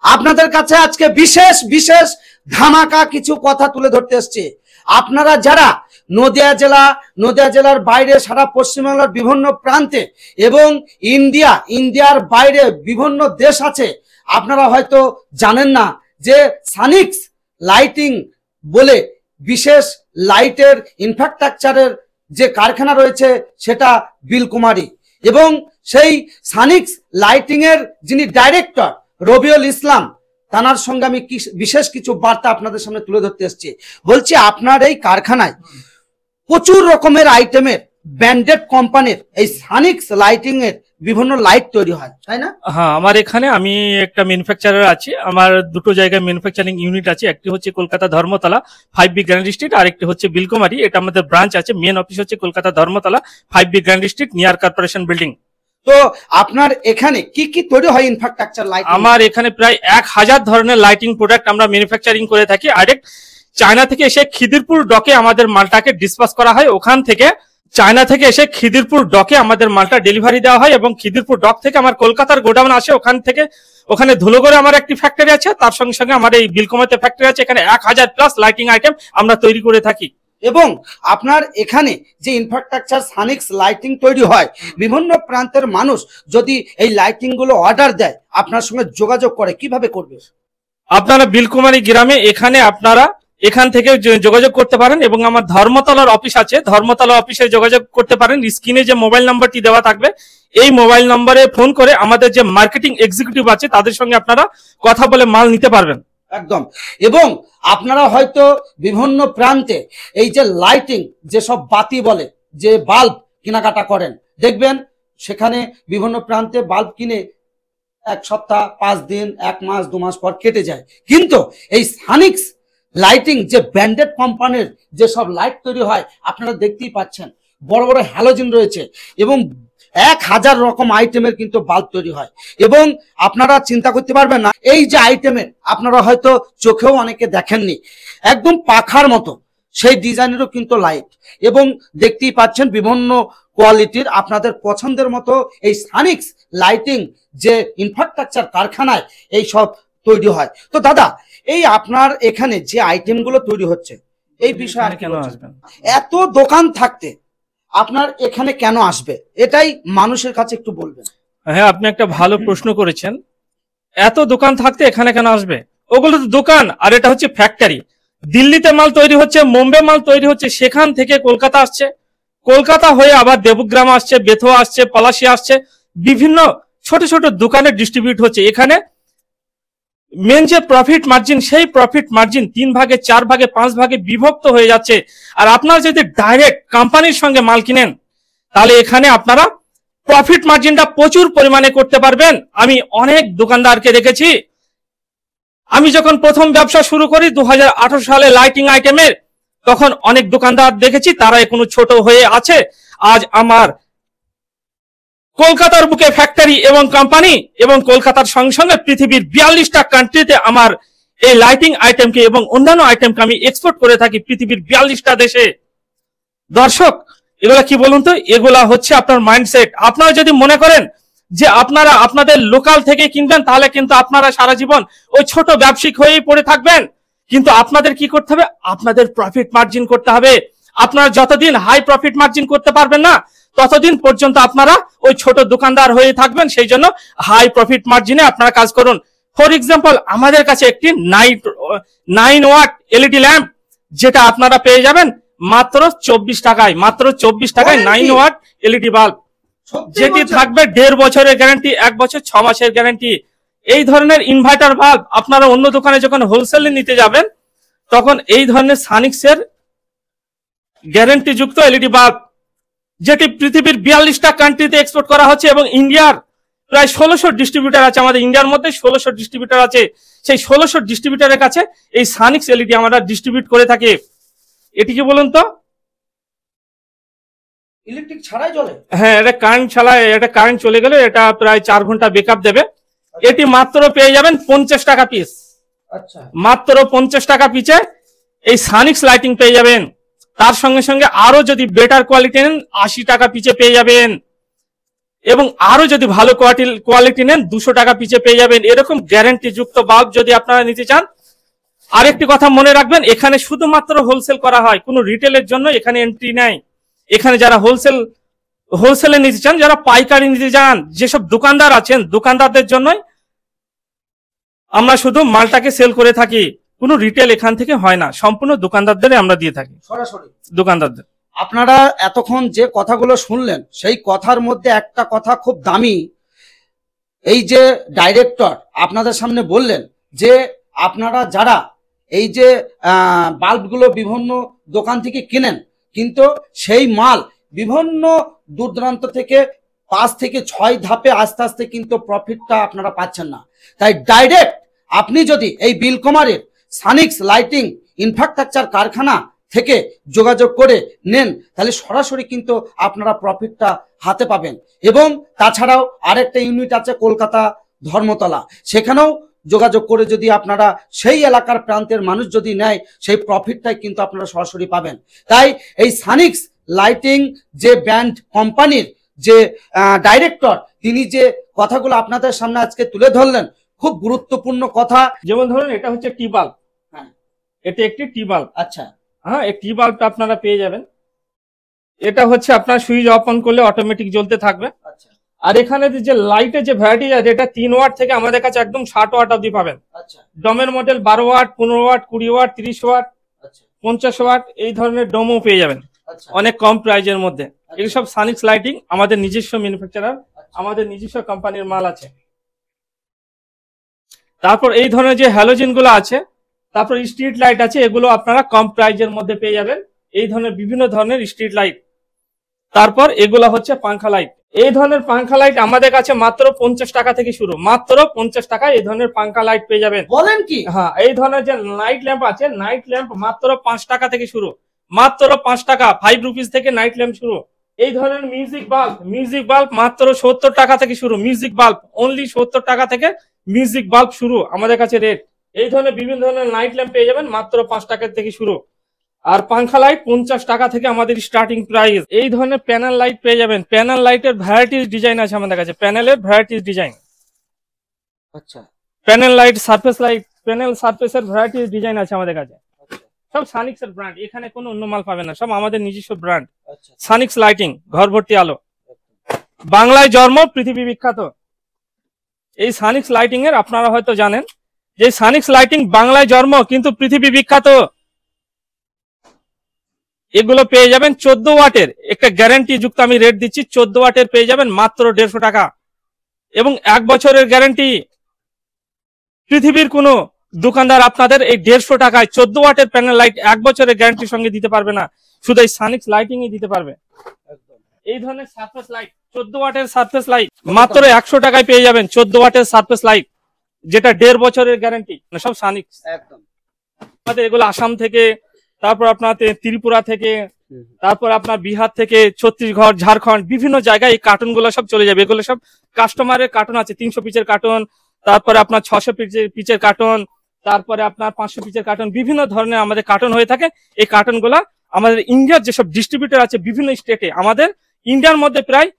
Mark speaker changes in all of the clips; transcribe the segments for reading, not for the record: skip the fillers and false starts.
Speaker 1: আপনাদের কাছে আজকে বিশেষ বিশেষ ধামাকা কিছু কথা তুলে ধরতে এসেছি। আপনারা যারা নদিয়া জেলার বাইরে সারা পশ্চিমবাংলার বিভিন্ন প্রান্তে এবং ইন্ডিয়ার বাইরে বিভিন্ন দেশ আছে, আপনারা হয়তো জানেন না যে সানিক্স লাইটিং বলে বিশেষ লাইটের ইনফ্রাস্ট্রাকচারের যে কারখানা রয়েছে সেটা বিলকুমারী, এবং সেই সানিক্স লাইটিং এর যিনি ডাইরেক্টর রবিউল ইসলাম, তানার সঙ্গে আমি বিশেষ কিছু বার্তা আপনাদের সামনে তুলে ধরতে এসেছি। বলছি, আপনার এই কারখানায় প্রচুর রকমের আইটেমের ব্র্যান্ডেড কোম্পানির এই সানিক্স লাইটিং এর বিভিন্ন লাইট তৈরি হয়, তাই না?
Speaker 2: হ্যাঁ, আমার এখানে আমি একটা ম্যানুফ্যাকচারার আছি। আমার দুটো জায়গায় ম্যানুফ্যাকচারিং ইউনিট আছে। একটি হচ্ছে Kolkata Dharmatala 5B grand street, আর একটি হচ্ছে বিলকুমারী। এটা আমাদের ব্রাঞ্চ আছে। মেন অফিস হচ্ছে Kolkata Dharmatala 5B grand street near corporation building.
Speaker 1: তো আপনার এখানে কি কি তৈরি হয় ইনফ্রাস্ট্রাকচার লাইট?
Speaker 2: আমার এখানে প্রায় 1000 ধরনের লাইটিং প্রোডাক্ট আমরা ম্যানুফ্যাকচারিং করে থাকি। ডাইরেক্ট চায়না থেকে এসে খিদিরপুর ডকে আমাদের মালটাকে ডিসপাস করা হয়। ওখান থেকে চায়না থেকে এসে খিদিরপুর ডকে আমাদের মালটা ডেলিভারি দেওয়া হয়, এবং খিদিরপুর ডক থেকে আমার কলকাতার গোডাউন আসে। ওখানে ধুলোগড়ে আমার একটি ফ্যাক্টরি আছে, তার সঙ্গে সঙ্গে আমার এই বিলকুমারিতে ফ্যাক্টরি আছে। এখানে 1000+ লাইটিং আইটেম আমরা তৈরি করে থাকি।
Speaker 1: এবং আপনার এখানে যে ইনফ্রাস্ট্রাকচার সানিক্স লাইটিং তৈরি হয়, বিভিন্ন প্রান্তের মানুষ যদি এই লাইটিং গুলো অর্ডার দেয়, আপনার সঙ্গে যোগাযোগ করে, কিভাবে করবে?
Speaker 2: আপনারা বিলকুমারী গ্রামে আপনারা এখান থেকে যোগাযোগ করতে পারেন, এবং আমার ধর্মতলার অফিস আছে, ধর্মতলা অফিসে যোগাযোগ করতে পারেন। স্ক্রিনে যে মোবাইল নাম্বারটি দেওয়া থাকবে, এই মোবাইল নম্বরে ফোন করে আমাদের যে মার্কেটিং এক্সিকিউটিভ আছে তাদের সঙ্গে আপনারা কথা বলে মাল নিতে পারবেন।
Speaker 1: একদম। এবং আপনারা হয়তো বিভিন্ন প্রান্তে এই যে লাইটিং, যেসব বাতি বলে, যে বাল্ব কেনাকাটা করেন, দেখবেন সেখানে বিভিন্ন প্রান্তে বাল্ব কিনে 1 সপ্তাহ, 5 দিন, 1 মাস, 2 মাস পর কেটে যায়। কিন্তু এই সানিক্স লাইটিং যে ব্র্যান্ডেড কোম্পানির যেসব লাইট তৈরি হয়, আপনারা দেখতেই পাচ্ছেন বড় বড় হ্যালোজেন রয়েছে, এবং 1000 রকম আইটেমের কিন্তু বাল্ব তৈরি হয়। এবং আপনারা চিন্তা করতে পারবেন না, এই যে আইটেমের আপনারা হয়তো চোখেও অনেকে দেখেননি, একদম পাখার মতো সেই ডিজাইনেরও কিন্তু লাইট, এবং দেখতেই পাচ্ছেন বিভিন্ন কোয়ালিটির আপনাদের পছন্দের মতো এই সানিক্স লাইটিং যে ইনফ্রাস্ট্রাকচার কারখানায় এই সব তৈরি হয়। তো দাদা, এই আপনার এখানে যে আইটেমগুলো তৈরি হচ্ছে, এই বিষয়ে
Speaker 2: কেন আসবেন?
Speaker 1: এত দোকান থাকতে আপনার এখানে কেন আসবে, এটাই মানুষের কাছে একটু বলবেন।
Speaker 2: হ্যাঁ, আপনি একটা ভালো প্রশ্ন করেছেন। এত দোকান থাকতে এখানে কেন আসবে? ওগুলো তো দোকান, আর এটা হচ্ছে ফ্যাক্টরি। দিল্লিতে মাল তৈরি হচ্ছে, মুম্বাই মাল তৈরি হচ্ছে, সেখান থেকে কলকাতা আসছে, কলকাতা হয়ে আবার দেবগ্রাম আসছে, বেথুয়া আসছে, পলাশী আসছে, বিভিন্ন ছোট ছোট দোকানে ডিস্ট্রিবিউট হচ্ছে। এখানে মেন যে প্রফিট মার্জিন, সেই প্রফিট মার্জিন 3 ভাগে, 4 ভাগে, 5 ভাগে বিভক্ত হয়ে যাচ্ছে। আর আপনারা যদি ডাইরেক্ট কোম্পানির সঙ্গে মাল কিনেন, তাহলে এখানে আপনারা প্রফিট মার্জিনটা প্রচুর পরিমাণে করতে পারবেন। আমি অনেক দোকানদারকে দেখেছি। আমি যখন প্রথম ব্যবসা শুরু করি 2018 সালে লাইটিং আইটেমের, তখন অনেক দোকানদার দেখেছি, তারা এখনো ছোট হয়ে আছে। আজ আমার কলকাতার বুকে ফ্যাক্টরি এবং কোম্পানি, এবং কলকাতার সঙ্গে সঙ্গে পৃথিবীর 42টা কান্ট্রিতে আমার এই লাইটিং আইটেমকে এবং অন্যান্য আইটেমকে আমি এক্সপোর্ট করে থাকি পৃথিবীর 42টা দেশে। দর্শক, এগুলা কি বলুন তো? এগুলা হচ্ছে আপনার মাইন্ডসেট। আপনারা যদি মনে করেন যে আপনারা আপনাদের লোকাল থেকে কিনবেন, তাহলে কিন্তু আপনারা সারা জীবন ওই ছোট ব্যবসায়িক হয়েই পড়ে থাকবেন। কিন্তু আপনাদের কি করতে হবে? আপনাদের প্রফিট মার্জিন করতে হবে। আপনারা যতদিন হাই প্রফিট মার্জিন করতে পারবেন না, ততদিন পর্যন্ত আপনারা ওই ছোট দোকানদার হয়ে থাকবেন। সেই জন্য হাই প্রফিট মার্জিনে আপনারা কাজ করুন। ফর এক্সাম্পল, আমাদের কাছে একটি 9 ওয়াট এলইডি ল্যাম্প, যেটা আপনারা পেয়ে যাবেন মাত্র 24 টাকায়। মাত্র 24 টাকায় 9 ওয়াট এলইডি বাল্ব, যেটি থাকবে 1.5 বছরের গ্যারান্টি, 1 বছর 6 মাসের গ্যারান্টি। এই ধরনের ইনভার্টার বাল্ব আপনারা অন্য দোকানে যখন হোলসেলে নিতে যাবেন, তখন এই ধরনের সানিক্সের গ্যারান্টি যুক্ত এলইডি বাল্ব, যেটি পৃথিবীর 42টা কান্ট্রিতে এক্সপোর্ট করা হচ্ছে, এবং ইন্ডিয়ার প্রায় 1600 ডিস্ট্রিবিউটার আছে। আমাদের ইন্ডিয়ার মধ্যে 1600 ডিস্ট্রিবিউটার আছে। সেই 1600 ডিস্ট্রিবিউটারের কাছে এই সানিক্স এলইডি আমরা ডিস্ট্রিবিউট করে থাকি। এটি কি বলুন তো?
Speaker 1: ইলেকট্রিক ছাড়াই চলে?
Speaker 2: হ্যাঁ, এটা কারেন্ট ছাড়াই। এটা কারেন্ট চলে গেলে এটা প্রায় 4 ঘন্টা ব্যাকআপ দেবে। এটি মাত্র পেয়ে যাবেন 50 টাকা পিস।
Speaker 1: আচ্ছা,
Speaker 2: মাত্র 50 টাকা পিছে এই সানিক্স লাইটিং পেয়ে যাবেন। তার সঙ্গে সঙ্গে আরো যদি বেটার কোয়ালিটি নেন, 80 টাকা পিছে পেয়ে যাবেন। এবং আরো যদি ভালো কোয়ালিটি নেন 200 টাকা পিছে পেয়ে যাবেন এরকম গ্যারান্টি যুক্ত বাল্ব যদি আপনারা নিতে চান। আরেকটি কথা মনে রাখবেন, এখানে শুধুমাত্র হোলসেল করা হয়, কোনো রিটেলের জন্য এখানে এন্ট্রি নাই। এখানে যারা হোলসেলে নিতে চান, যারা পাইকারি নিতে চান, যেসব দোকানদার আছেন দোকানদারদের জন্যই আমরা শুধু মালটাকে সেল করে থাকি, কোনো রিটেল এখান থেকে হয় না, সম্পূর্ণ দোকানদারদের আমরা দিয়ে থাকি,
Speaker 1: সরাসরি
Speaker 2: দোকানদারদের।
Speaker 1: আপনারা এতক্ষণ যে কথাগুলো শুনলেন সেই কথার মধ্যে একটা কথা খুব দামি, এই যে ডাইরেক্টর আপনাদের সামনে বললেন যে আপনারা যারা এই যে বাল্বগুলো বিভিন্ন দোকান থেকে কিনেন, কিন্তু সেই মাল বিভিন্ন দূর দূরান্ত থেকে 5 থেকে 6 ধাপে আস্তে আস্তে কিন্তু প্রফিটটা আপনারা পাচ্ছেন না। তাই ডাইরেক্ট আপনি যদি এই বিলকুমারের সানিক্স লাইটিং ইনফ্রাস্ট্রাকচার কারখানা থেকে যোগাযোগ করে নেন, তাহলে সরাসরি কিন্তু আপনারা প্রফিটটা হাতে পাবেন। এবং তাছাড়াও আরেকটা ইউনিট আছে কলকাতা ধর্মতলা, সেখানেও যোগাযোগ করে যদি আপনারা সেই এলাকার প্রান্তের মানুষ যদি নেয়, সেই প্রফিটটাই কিন্তু আপনারা সরাসরি পাবেন। তাই এই সানিক্স লাইটিং যে ব্র্যান্ড কোম্পানির যে ডাইরেক্টর, তিনি যে কথাগুলো আপনাদের সামনে আজকে তুলে ধরলেন, খুব গুরুত্বপূর্ণ কথা।
Speaker 2: যেমন ধরুন এটা হচ্ছে টি বাল্ব,
Speaker 1: হ্যাঁ
Speaker 2: এটা একটি টি বাল্ব।
Speaker 1: আচ্ছা,
Speaker 2: হ্যাঁ, এই টি বাল্বটা আপনারা পেয়ে যাবেন। এটা হচ্ছে আপনার সুইচ অফ অন করলে অটোমেটিক জ্বলতে থাকবে।
Speaker 1: আচ্ছা,
Speaker 2: আর এখানে যে লাইটের যে ভ্যারাইটি আছে, এটা 3 ওয়াট থেকে আমাদের কাছে একদম 60 ওয়াট অবধি পাবেন।
Speaker 1: আচ্ছা,
Speaker 2: ডমের model 12 watt, 15 watt, 20 watt, 30 watt,
Speaker 1: আচ্ছা,
Speaker 2: 50 ওয়াট, এই ধরনের ডোমও পেয়ে যাবেন
Speaker 1: আচ্ছা,
Speaker 2: অনেক কম প্রাইজের মধ্যে। এগুলো সব সানিক্স লাইটিং, আমাদের নিজস্ব ম্যানুফ্যাকচারার, আমাদের নিজস্ব কোম্পানির মাল আছে। তারপর এই ধরনের যে হ্যালোজেন গুলো আছে, তারপর স্ট্রিট লাইট আছে, এগুলো আপনারা কম প্রাইজের মধ্যে পেয়ে যাবেন, এই ধরনের বিভিন্ন ধরনের স্ট্রিট লাইট। তারপর এগুলো হচ্ছে পাংখা লাইট। এই ধরনের পাংখা লাইট আমাদের কাছে মাত্র 50 টাকা থেকে শুরু, মাত্র 50 টাকায় এই ধরনের পাংখা লাইট পেয়ে যাবেন।
Speaker 1: বলেন কি?
Speaker 2: হ্যাঁ, এই ধরনের যে নাইট ল্যাম্প আছে, নাইট ল্যাম্প মাত্র 5 টাকা থেকে শুরু, মাত্র 5 টাকা, 5 রুপিস থেকে নাইট ল্যাম্প শুরু। এই ধরনের মিউজিক বাল্ব মাত্র 70 টাকা থেকে শুরু, মিউজিক বাল্ব অনলি 70 টাকা থেকে মিউজিক বাল্ব শুরু আমাদের কাছে রেট। এই ধরনের বিভিন্ন ধরনের নাইট ল্যাম্প পেয়ে যাবেন মাত্র 5 টাকা থেকে শুরু। আর পাংখা লাইট 50 টাকা থেকে আমাদের স্টার্টিং প্রাইস। এই ধরনের প্যানেল লাইট পেয়ে যাবেন, প্যানেল লাইটের ভ্যারাইটিস ডিজাইন আছে আমাদের কাছে, প্যানেলের ভ্যারাইটিস ডিজাইন।
Speaker 1: আচ্ছা,
Speaker 2: panel light, surface light, panel সারফেসের ভ্যারাইটিস ডিজাইন আছে আমাদের কাছে। সব সানিক্স এর ব্র্যান্ড, এখানে কোনো অন্য মাল পাবেন না, সব আমাদের নিজস্ব ব্র্যান্ড।
Speaker 1: আচ্ছা,
Speaker 2: সানিক্স লাইটিং, ঘর ভর্তি আলো, বাংলায় জন্ম, পৃথিবী বিখ্যাত। এই সানিক্স লাইটিং এর আপনারা হয়তো জানেন যে সানিক্স লাইটিং বাংলায় জন্ম কিন্তু পৃথিবী বিখ্যাত। এগুলো পেয়ে যাবেন 14 ওয়াটের, একটা গ্যারান্টি যুক্ত আমি রেট দিচ্ছি, 14 ওয়াটের পেয়ে যাবেন মাত্র 150 টাকা এবং 1 বছরের গ্যারান্টি। পৃথিবীর কোনো দোকানদার আপনাদের এই 150 টাকায় 14 ওয়াটের প্যানেল লাইট 1 বছরের গ্যারান্টির সঙ্গে দিতে পারবে না, শুধু এই সানিক্স লাইটিং ই দিতে পারবে। এই ধরনের সারফেস লাইট, 14 ওয়াটের সারফেস লাইট মাত্র 100 টাকায় পেয়ে যাবেন, 14 ওয়াটের সারফেস লাইট, যেটা 1.5 বছরের গ্যারান্টি, সব সানিক্স।
Speaker 1: একদম
Speaker 2: আমাদের এগুলো আসাম থেকে, তারপর আপনার ত্রিপুরা থেকে, তারপর আপনার বিহার থেকে, ছত্তিশগড়, ঝাড়খণ্ড, বিভিন্ন জায়গায় এই কার্টুন গুলো সব চলে যাবে। এগুলো সব কাস্টমারের কার্টুন আছে, 300 পিচের কার্টুন, তারপরে আপনার 600 পিচের কার্টুন, তারপরে আপনার 500 পিচের কার্টুন, বিভিন্ন ধরনের আমাদের কার্টুন হয়ে থাকে। এই কার্টুন গুলা আমাদের ইন্ডিয়ার যেসব ডিস্ট্রিবিউটর আছে বিভিন্ন স্টেটে, আমাদের ইন্ডিয়ার মধ্যে প্রায়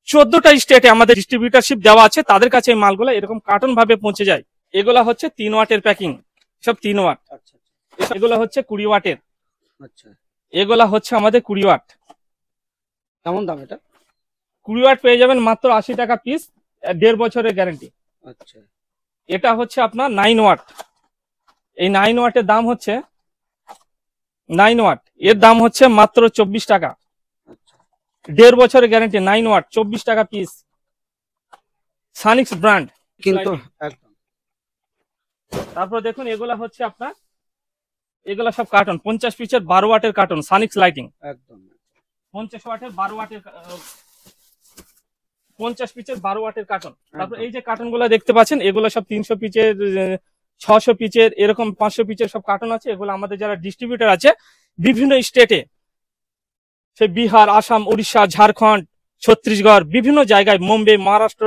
Speaker 2: 14টা স্টেটে আমাদের ডিস্ট্রিবিউটারশিপ দেওয়া আছে, তাদের কাছে এই মালগুলো এরকম কার্টুন ভাবে পৌঁছে যায়। এগুলা হচ্ছে 3 ওয়াটের প্যাকিং, সব 3 ওয়াট। এগুলো হচ্ছে 20 ওয়াটের।
Speaker 1: আচ্ছা,
Speaker 2: এগুলা হচ্ছে আমাদের 20 ওয়াট।
Speaker 1: কেমন দাম এটা?
Speaker 2: 20 ওয়াট পেয়ে যাবেন মাত্র 80 টাকা পিস, 1.5 বছরের গ্যারান্টি।
Speaker 1: আচ্ছা,
Speaker 2: এটা হচ্ছে আপনার 9 ওয়াট। এই 9 ওয়াটের দাম হচ্ছে 9 ওয়াট, এর দাম হচ্ছে মাত্র 24 টাকা, 1.5 বছরের গ্যারান্টি, 9 ওয়াট, 24 টাকা পিস, সানিক্স ব্র্যান্ড
Speaker 1: কিন্তু একদম।
Speaker 2: তারপর দেখুন এগুলা হচ্ছে আপনার, এগুলা সব কার্টুন, 50 পিচের 12 ওয়াটের কার্টুন, সানিক্স লাইটিং।
Speaker 1: একদম
Speaker 2: 50 ওয়াটের 12 ওয়াটের 50 পিচের 12 ওয়াটের কার্টুন। তারপর এই যে কার্টুন গুলো দেখতে পাচ্ছেন, এগুলো সব 300 পিচের, 600 পিচের, এরকম 500 পিচের সব কার্টুন আছে। এগুলো আমাদের যারা ডিস্ট্রিবিউটর আছে বিভিন্ন স্টেটে, সে বিহার, আসাম, উড়িষ্যা, ঝাড়খণ্ড, ছত্তিশগড়, বিভিন্ন জায়গায়, মুম্বাই, মহারাষ্ট্র,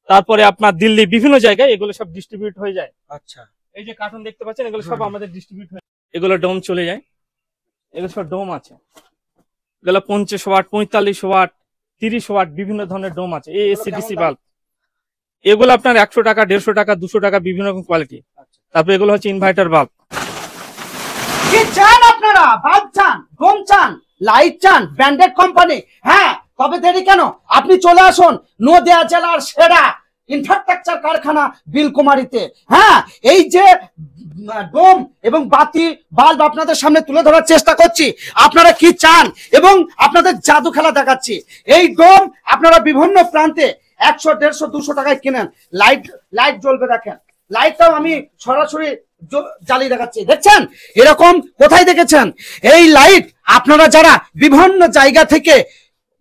Speaker 2: তারপরে আপনার দিল্লি, বিভিন্ন জায়গায় এগুলো সব ডিস্ট্রিবিউট হয়ে যায়।
Speaker 1: আচ্ছা,
Speaker 2: এই যে কার্টুন দেখতে পাচ্ছেন, এগুলো সব আমাদের ডিস্ট্রিবিউট হয়ে, এগুলো ডোম চলে যায়, এগুলো সব ডোম আছে। এগুলো 50 ওয়াট, 45 ওয়াট, 30 ওয়াট বিভিন্ন ধরনের ডোম আছে, এসিডিসি বাল্ব। এগুলো আপনার 100 টাকা, 150 টাকা, 200 টাকা, বিভিন্ন রকম কোয়ালিটি। তারপর এগুলো হচ্ছে ইনভার্টার বাল্ব।
Speaker 1: কি চান আপনারা? বাল্ব চান, ডোম চান, লাইট চান, ব্র্যান্ডেড কোম্পানি? হ্যাঁ, তবে দেরি কেন? আপনি চলে আসুন নদিয়া জেলার সেরা ইনফ্রাস্ট্রাকচার কারখানা বিলকুমারীতে। হ্যাঁ, এই যে ডোম এবং বাতি বাল্ব আপনাদের সামনে তুলে ধরার চেষ্টা করছি, আপনারা কি চান এবং আপনাদের জাদু খেলা দেখাচ্ছি। এই ডোম আপনারা বিভিন্ন প্রান্তে 100, 150, 200 টাকায় কিনেন। লাইট জ্বলবে, দেখেন লাইটটাও আমি সরাসরি জ্বালিয়ে দেখাচ্ছি, দেখছেন? এরকম কোথায় দেখেছেন এই লাইট? আপনারা যারা বিভিন্ন জায়গা থেকে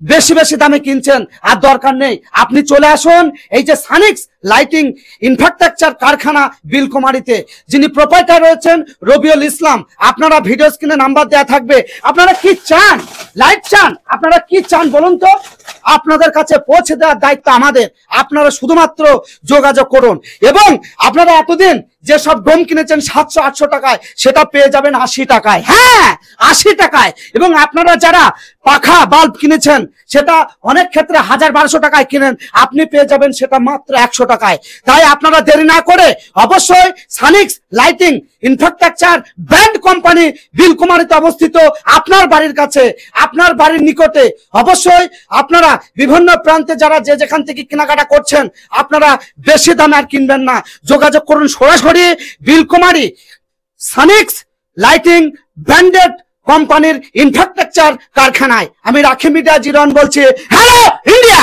Speaker 1: বেশি বেশি দামে কিনছেন, আর দরকার নেই, আপনি চলে আসুন এই যে সানিক্স লাইটিং ইনফ্রাস্ট্রাকচার কারখানা বিলকুমারীতে। যিনি প্রোপাইটার রয়েছেন রবিউল ইসলাম। আপনারা ভিডিও স্ক্রিনে নাম্বার দেওয়া থাকবে। আপনারা কি চান? লাইট চান? আপনারা কি চান বলুন তো? আপনাদের কাছে পৌঁছে দেওয়ার দায়িত্ব আমাদের। আপনারা শুধুমাত্র যোগাযোগ করুন, এবং আপনারা এতদিন যেসব ডোম কিনেছেন 700, 800 টাকায়, সেটা পেয়ে যাবেন 80 টাকায়। হ্যাঁ, 80 টাকায়। এবং আপনারা যারা পাখা বাল্ব কিনেছেন, সেটা অনেক ক্ষেত্রে 1000, 1200 টাকায় কিনেন, আপনি পেয়ে যাবেন সেটা মাত্র 100 টাকায়। তাই আপনারা দেরি না করে অবশ্যই সানিক্স লাইটিং ইনফ্রাস্ট্রাকচার ব্র্যান্ড কোম্পানি বিলকুমারীতে অবস্থিত, আপনার বাড়ির কাছে, আপনার বাড়ির নিকটে। অবশ্যই আপনারা বিভিন্ন প্রান্তে যারা যে যেখান থেকে কেনাকাটা করছেন, আপনারা বেশি দামে আর কিনবেন না। যোগাযোগ করুন সরাসরি বিলকুমারী সানিক্স লাইটিং ব্র্যান্ডেড কোম্পানির ইনফ্রাস্ট্রাকচার কারখানায়। আমি রাখি মিডিয়া জিরন বলছি। Hello India.